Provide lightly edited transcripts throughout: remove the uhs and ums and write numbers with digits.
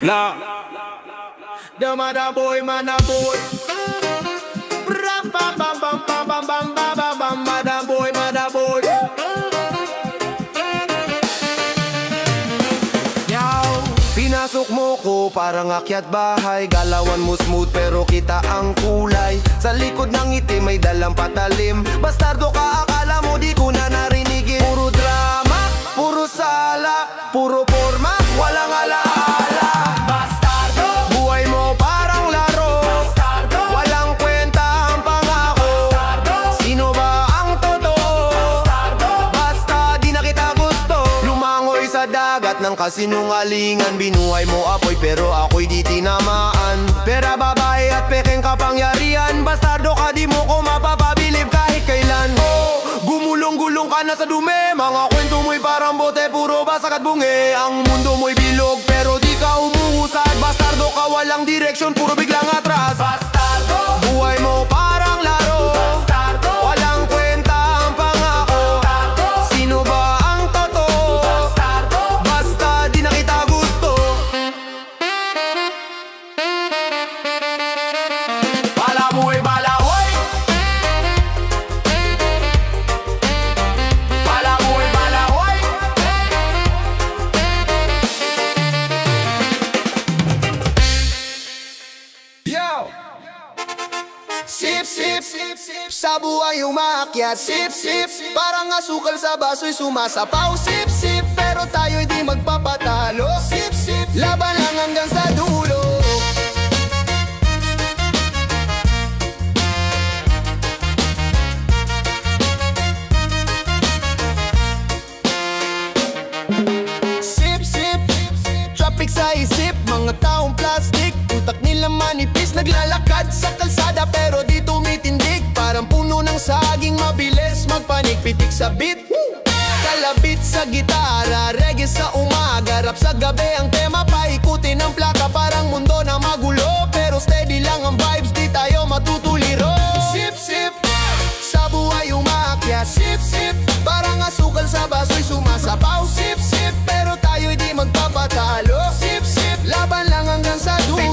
La the mother boy, mother boy. Bam bam bam bam bam bam bam bam bam, mother boy, mother boy. Yaw, pinasok mo ko parang akyat bahay. Galawan mo smooth pero kita ang kulay. Sa likod ng ngiti may dalang patalim. Bastardo ka, akala mo di ko na narinigin. Puro drama, puro sala, puro forma, walang alaala. Bastardo, buhay mo parang laro. Bastardo, walang kwenta ang pangako. Bastardo, sino ba ang totoo? Bastardo, basta di na kita gusto. Lumangoy sa dagat ng kasinungalingan. Binuhay mo apoy pero ako'y di tinamaan. Pera, babae at pekeng kapangyarihan. Bastardo ka, di mo ko mapapabilib kahit kailan. Oh, gumulong-gulong ka na sa dumi. Mga kwento mo'y parang bote, puro basag at bungi. Ang mundo mo'y bilog pero di ka umuusad. Bastardo ka, walang direksyon, puro biglang atras. Bastardo, buhay mo parang laro. Bastardo, walang kwenta ang pangako. Bastardo, sino ba ang totoo? Bastardo, basta di na kita gusto. Bala mo'y bala, hoy. Bala mo'y bala, hoy. Yo! Sip, sip, sip, sip, sa buhay umaakyat. Sip, sip, parang asukal sa baso'y sumasapaw. Sip, sip, pero tayo'y di magpapatalo. Sip, sip, laban lang hanggang sa dulo. Sip, sip, traffic sa isip, mga taong plastic. Utak nila manipis, naglalakad sa kalsada pero di tumitindig. Parang puno ng saging, mabilis magpanik. Pitik sa beat, kalabit sa gitara. Reggae sa umaga, rap sa gabi ang tema. Paikutin ang plaka, parang mundo na magulo. Pero steady lang ang vibes, di tayo matutuliro. Sip, sip, sa buhay umaakyat. Sip, sip, parang asukal sa baso'y sumasapaw. Sip, sip, pero tayo'y di magpapatalo. Sip, sip, laban lang hanggang sa dulo.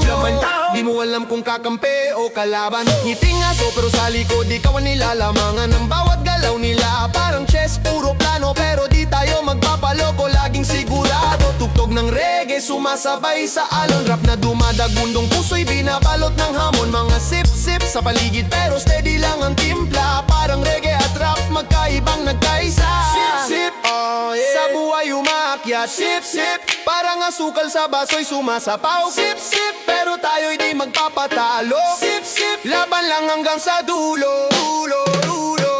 Di mo alam kung kakampi o kalaban. Ngiting aso pero sa likod ikaw ang nilalamangan. Ang bawat galaw nila parang chess, puro plano. Pero di tayo magpapaloko, laging sigurado. Tugtog ng reggae, sumasabay sa alon. Rap na dumadagundong puso'y binabalot ng hamon. Mga sip-sip sa paligid pero steady lang ang timpla. Parang reggae at rap, magkaibang nagkaisa. Sip-sip, oh, yeah. Sa buhay umaakyat. Sip-sip, parang asukal sa baso'y sumasapaw. Sip-sip, pero tayo'y di magpapatalo. Sip-sip, laban lang hanggang sa dulo. Dulo, dulo.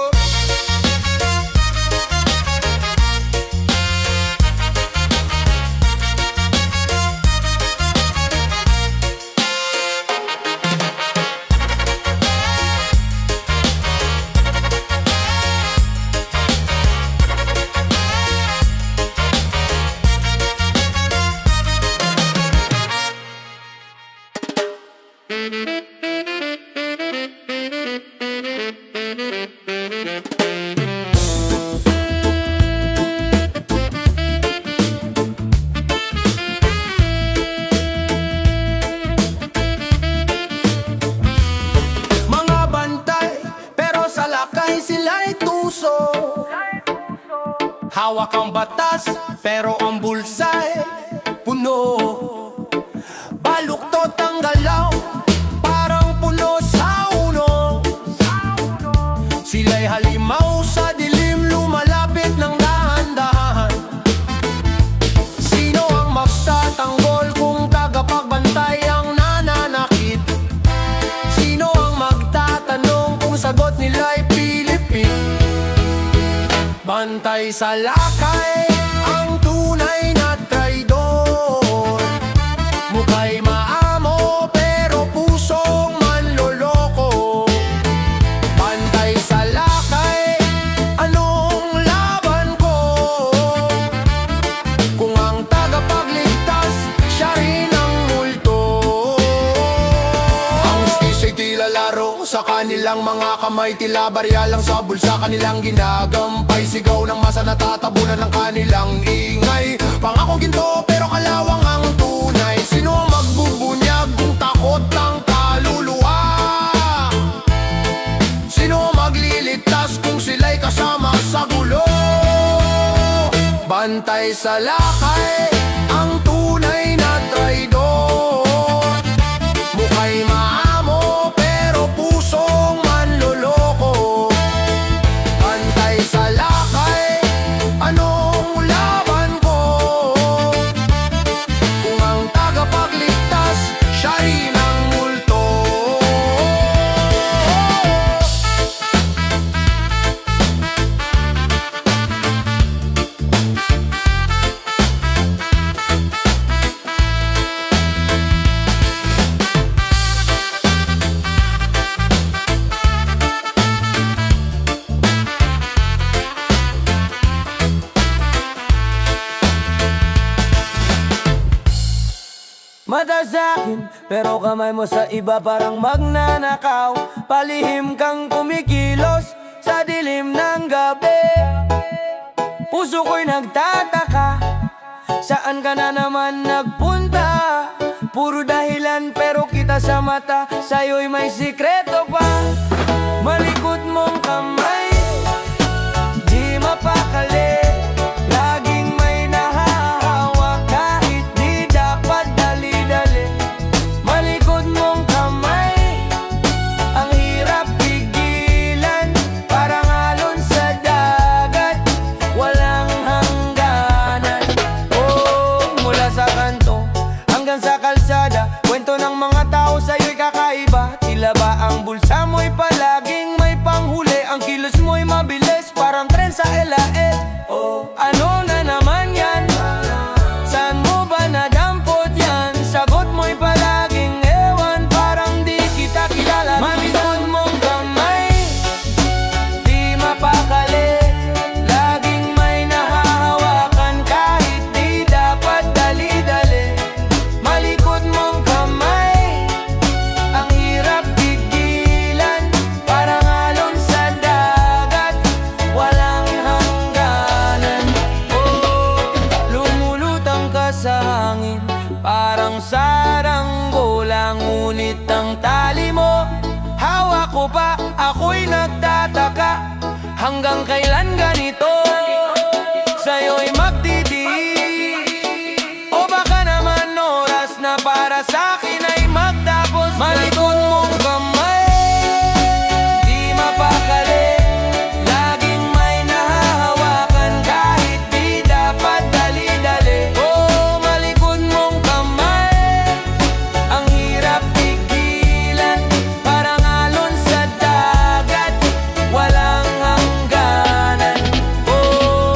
Sila'y tuso, hawak ang batas, pero ang bulsay puno. Baluktot ang galaw, parang puno sa uno. Sila'y halimaw sa dilim, lumalapit ng dahan-dahan. Sino ang magtatanggol kung tagapagbantay ang nananakit? Sino ang magtatanong kung sagot nila'y bantay sa lakay, ang tunay na traidor. Mukha'y maamo pero pusong manloloko. Bantay sa lakay, anong laban ko? Kung ang tagapagligtas, siya rin ang multo. Ang stisa'y tila laro sa kanilang mga kamay. Tila barya lang sa bulsa kanilang ginagampay. Sigaw ng masa natatabunan ng kanilang ingay. Pangako ginto pero kalawang ang tunay. Sino ang magbubunyag kung takot ang kaluluwa? Sino ang magliligtas kung sila'y kasama sa gulo? Bantay sa lakay ang tunay na traidor. Mukha'y maamo pero pusong manloloko. Bantay sa lakay, anong laban ko? Kung ang tagapagligtas siya rin ang multo. Mata sa'kin, pero kamay mo sa iba parang magnanakaw. Palihim kang kumikilos sa dilim ng gabi. Puso ko'y nagtataka, saan ka na naman nagpunta? Puro dahilan pero kita sa mata, sa'yo'y may sikreto pa. Malikot mong kamay, di mapakali. Laging may nahahawa kahit di dapat dali-dali. Malikot mong kamay, ang hirap pigilan. Parang alon sa dagat, walang hangganan. Oh, mula sa kanto hanggang sa kalsada, kwento ng mga tao sa'yo'y kakaiba. Tila ba ang bulsa mo'y palaging may panghuli? Ang kilos mo'y mabilis, parang tren sa LAS. Oh, ano na naman yan? Saan mo ba nadampot yan? Sagot mo'y palaging ewan, parang di kita kilala. Malikot mong kamay, di mapakali. Laging may nahahawakan kahit di dapat dali-dali. Malikot mong kamay, ang hirap pigilan. Parang alon sa dagat, walang hangganan. Oh, lumulutang ka sa hangin, parang saranggola. Ngunit ang tali mo, hawak ko pa. Ako'y nagtataka, hanggang kailan ganito? Sa'yo'y magdidiin, o baka naman oras na para sa'kin ay magtapos. Malikot mong kamay, di mapakali. Laging may nahahawakan kahit di dapat dali-dali. Oh, malikot mong kamay, ang hirap pigilan. Parang alon sa dagat, walang hangganan. Oh,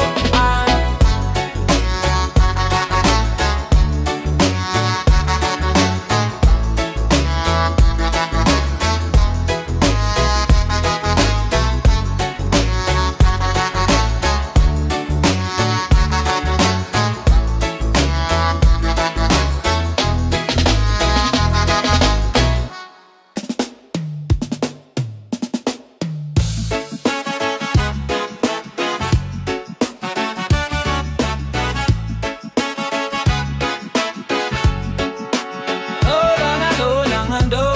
langando.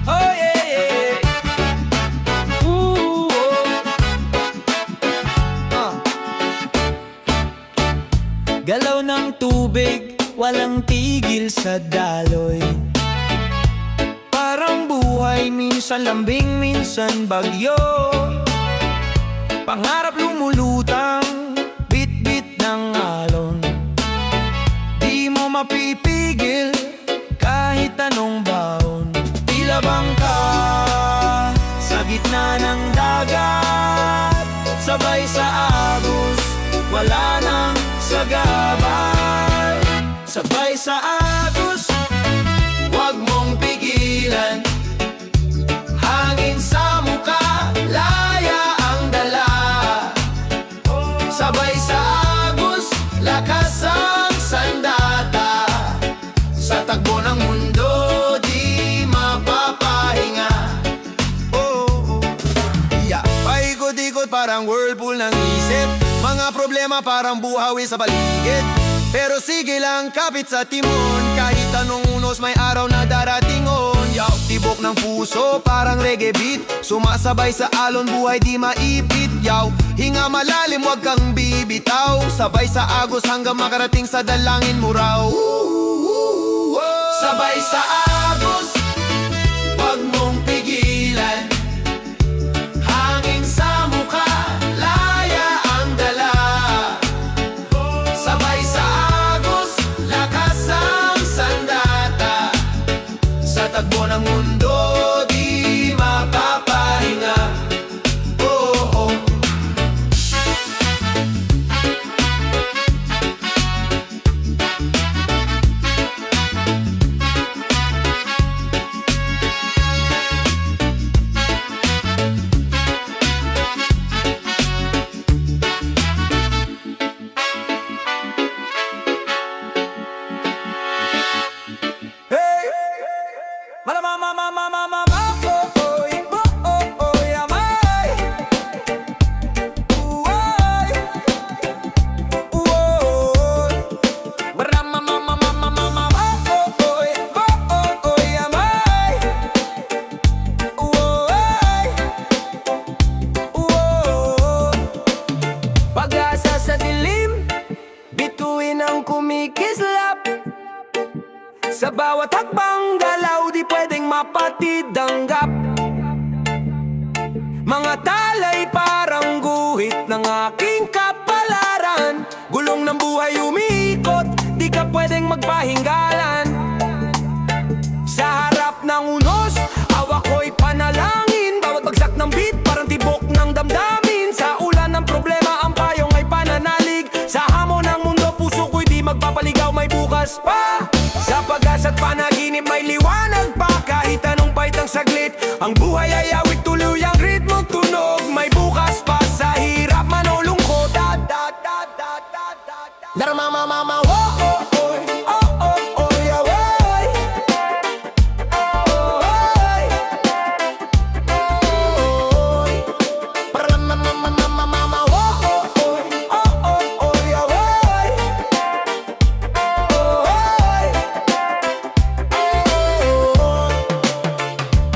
Oh yeah, yeah. Ooh, oh. Galaw ng tubig, walang tigil sa daloy. Parang buhay, minsan lambing, minsan bagyo. Pangarap lumulutang, bit-bit ng alon. Di mo mapipigil kahit anong baon. Tila bangka sa gitna ng dagat, sabay sa agos, wala nang sagabal. Sabay sa agos, wag mong pigilan. Hangin sa muka, laya ang dala. Sabay sa agos, lakas ang sandata. Sa tagbo ng mundo, di mapapahinga. Oh, yeah. Paikot-ikot parang whirlpool ng isip. Mga problema parang buhawi sa paligid. Pero sige lang, kapit sa timon. Kahit anong unos, may araw na daratingon. Yaw, tibok ng puso, parang reggae beat. Sumasabay sa alon, buhay di maipit. Yaw, hinga malalim, wag kang bibitaw. Sabay sa agos hanggang makarating sa dalangin mo raw. Sabay sa agos, wag mong pigilan. Hangin sa mukha, laya ang dala. Sabay sa agos, lakas ang sandata. Sa tagbo ng mundo, di mapapahinga. Oh, oh. Sa bawat hakbang galaw, di pwedeng mapatid ang gap. Mga talay parang guhit ng aking kapalaran. Gulong ng buhay umiikot, di ka pwedeng magpahinggalan. Sa harap ng unos, hawak ko'y panalangin. Bawat bagsak ng beat, parang tibok ng damdamin. Sa ulan ng problema, ang payong ay pananalig. Sa hamon ng mundo, puso ko'y di magpapaligaw, may bukas pa. Sa pag-asa't panaginip may liwanag pa. Kahit anong paitang saglit, ang buhay ay awit, tuloy ang ritmo tunog. May bukas pa sa hirap man o lungkot. Darama mama wo oh oh oh oh oh yeah way. Oh hey. Oh para mama mama wo oh oh oh oh yeah way. Oh hey.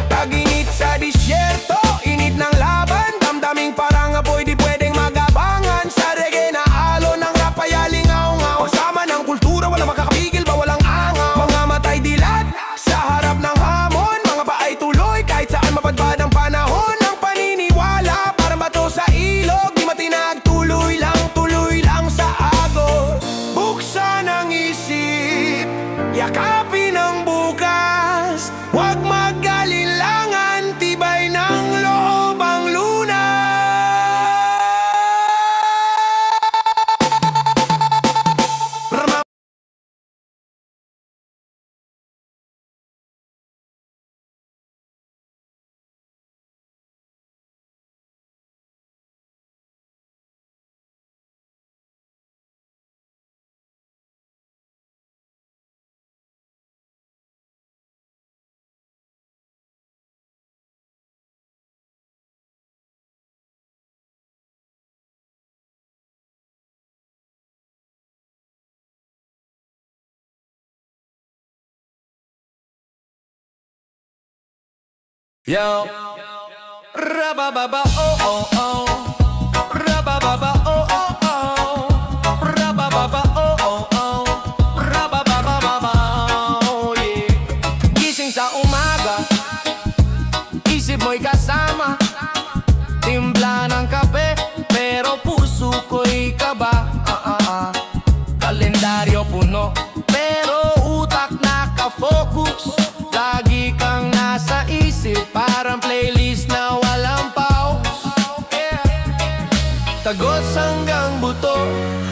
Tag-init sa disyerto, init ng laban, damdaming parang apoy di pwedeng magabangan. Sa reggae na alon ng rap ay alingaw-ngaw. Pagsama ng kultura, walang makakapigil ba walang angaw. Mga matay dilat sa harap ng hamon, mga paay tuloy kahit saan mapadpad ang panahon. Ang paniniwala parang bato sa ilog, di matinag, tuloy lang sa agos. Buksan ang isip, yakapin ang bukas. Huwag mag-alilangan, tibay ng loob ang lunas. Yo, rabababa oh oh oh, rabababa oh oh oh, rabababa oh oh oh, rabababa oh yeah. Gising sa umaga, isip mo'y kasama. Timpla ng kape, pero puso ko'y kaba. Kalendaryo puno, pero utak nakafocus. Lagi kang nasa isip, parang playlist na walang pause. Tagos hanggang buto,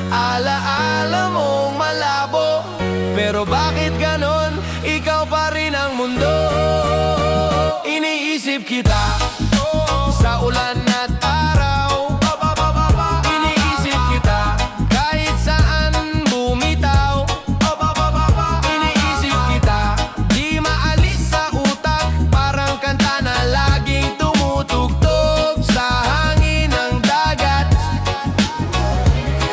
alaala mong malabo. Pero bakit ganon? Ikaw pa rin ang mundo. Iniisip kita sa ulan at araw. Iniisip kita kahit saan bumitaw. Iniisip kita, di maalis sa utak. Parang kanta na laging tumutugtog sa hangin ng dagat.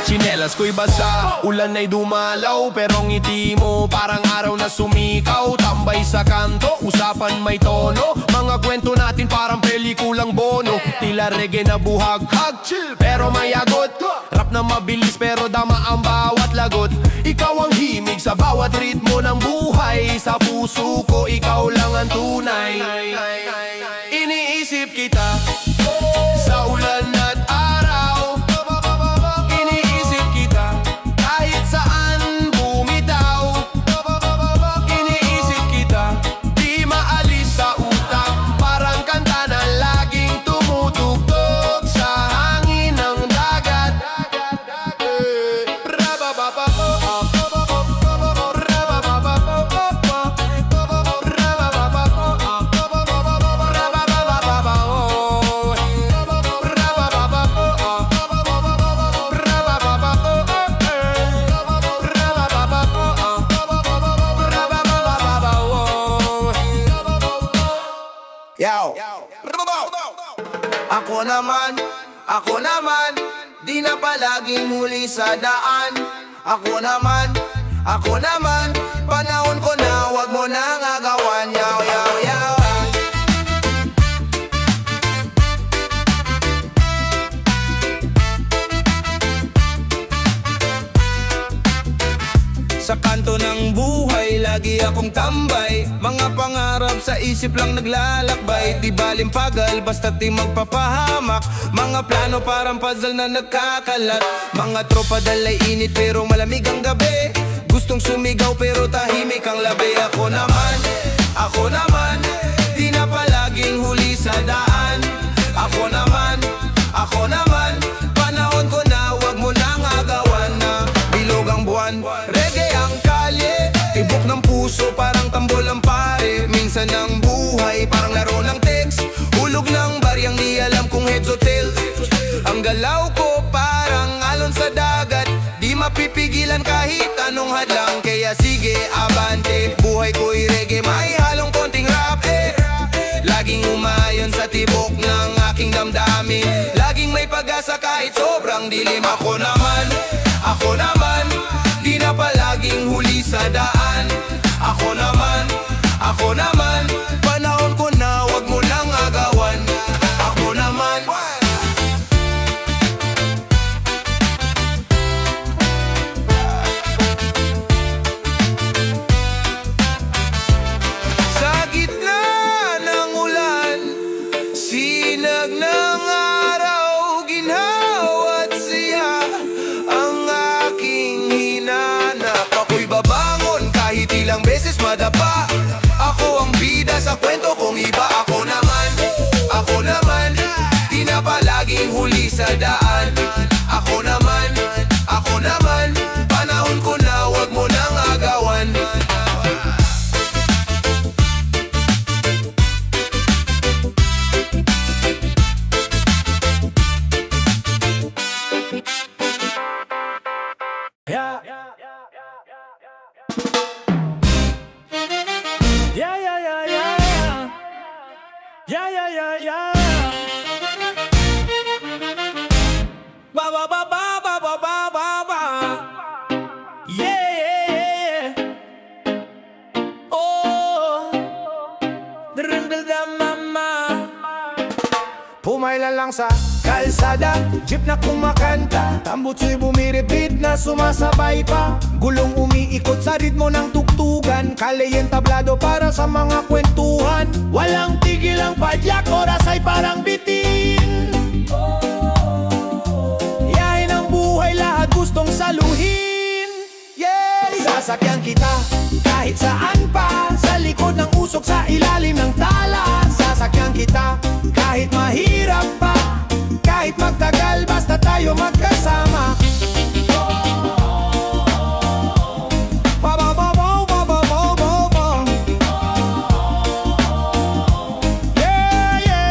Chinelas ko'y ako'y basa, ulan ay dumalaw, pero ngiti mo parang araw na sumikaw. Tambay sa kanto, usapan may tono, mga kwento natin parang pelikulang Bono. Tila reggae na buhaghag, chill pero may agot, rap na mabilis pero dama ang bawat lagot. Ikaw ang himig sa bawat ritmo ng buhay, sa puso ko ikaw lang ang tunay. Iniisip kita sa ulan at araw, iniisip kita kahit saan bumitaw. Iniisip kita, di maalis sa utak, parang kanta na laging tumutugtog sa hangin ng dagat. Ako naman, di na palaging huli sa daan. Ako naman, panahon ko na, wag mo nang agawan. Yaw, yaw, yaw. Sa kanto ng buhay, lagi akong tambay. Mga pangarap sa isip lang naglalakbay. Di balimpagal, basta't di magpapahamak. Mga plano parang puzzle na nagkakalat. Mga tropa dalay init pero malamig ang gabi. Gustong sumigaw pero tahimik ang labi. Ako naman, di na palaging huli sa daan. Ako naman, panahon ko na, wag mo nang agawan na. Bilog ang buwan, reggae ang kalye, tibok ng puso parang tambol ang pare. Minsan ang buhay parang laro ng text, hulog ng baryang di alam kung heads o tails. Ang galaw ko parang alon sa dagat, di mapipigilan kahit anong hadlang. Kaya sige, abante, buhay ko'y reggae, may halong konting rap laging umayon sa tibok ng aking damdamin. Laging may pag-asa kahit sobrang dilim. Ako naman, di na palaging huli sa daan. Ako naman, panahon ko na, wag mo nang agawan. Ako naman. Sa gitna ng ulan, sinag ng araw, ginhawat siya ang aking hinanap. Ako'y babangon kahit ilang beses madapa. Ako ang bida sa kwento kong iba. Ako naman, di na palaging huli sa daan. Ako naman, panahon ko na, wag mo nang agawan. Pumayla lang sa kalsada, jeep na kumakanta, tambutso'y bumiripid na sumasabay pa. Gulong umiikot sa ritmo ng tugtugan, kalye tablado para sa mga kwentuhan. Walang tigil ang padyak, oras ay parang bitin. Yahin ang buhay, lahat gustong saluhin. Sasakyan kita kahit saan pa, sa likod ng usok, sa ilalim ng tala. Sasakyan kita kahit mahirap pa, kahit magtagal, basta tayo magkasama.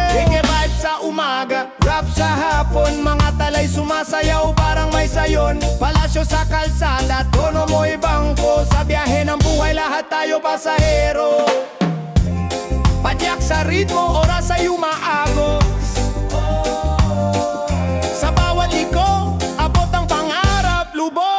Reggae vibe sa umaga, rap sa hapon, mga talay sumasayaw parang may sayon. Palasyo sa kalsada, tono mo'y bangko, sa biyahe ng buhay lahat tayo pasahero. Padyak sa ritmo, oras ay umaagos. Sa bawat liko, abot ang pangarap, lubos.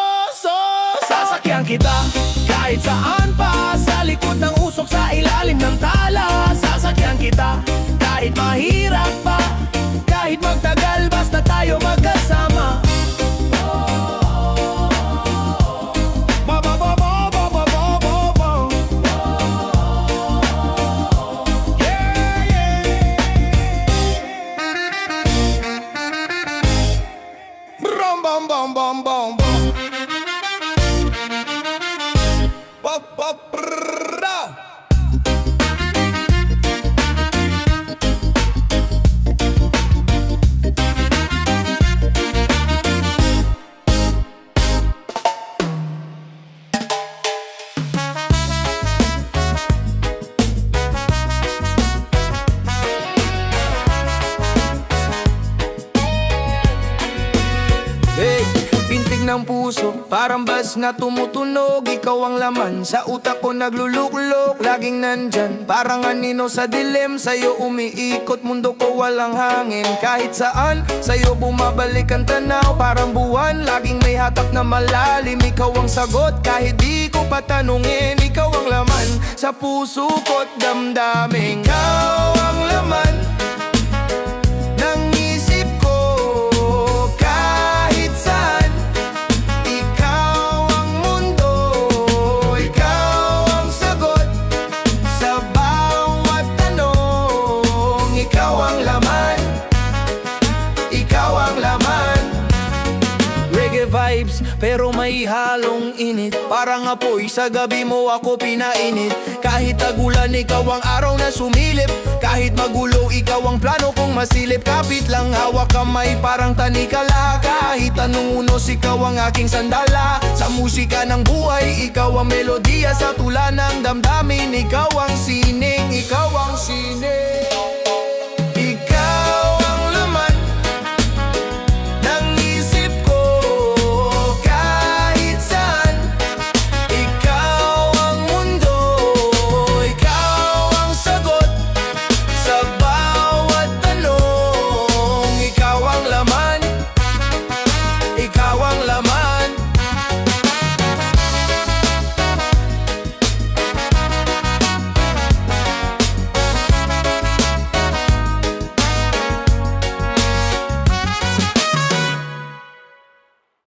Hey, pintig ng puso, parang bas na tumutunog. Ikaw ang laman, sa utak ko nagluluklok. Laging nandyan, parang anino sa dilim. Sa'yo umiikot, mundo ko walang hangin. Kahit saan, sa'yo bumabalik ang tanaw. Parang buwan, laging may hatak na malalim. Ikaw ang sagot, kahit di ko patanungin. Ikaw ang laman, sa puso ko't damdamin. Ikaw ang laman ng isip ko, kahit saan. Ikaw ang mundo, ikaw ang sagot sa bawat tanong. Ikaw ang laman, ikaw ang laman. Reggae vibes, pero may halong init. Parang apoy, sa gabi mo ako pinainit. Kahit tagulan, ikaw ang araw na sumilip. Kahit magulo, ikaw ang plano kong masilip. Kapit lang, hawak kamay, parang tanikala. Kahit anong unos, ikaw ang aking sandala. Sa musika ng buhay, ikaw ang melodiya. Sa tula ng damdamin, ikaw ang sining, ikaw ang sining.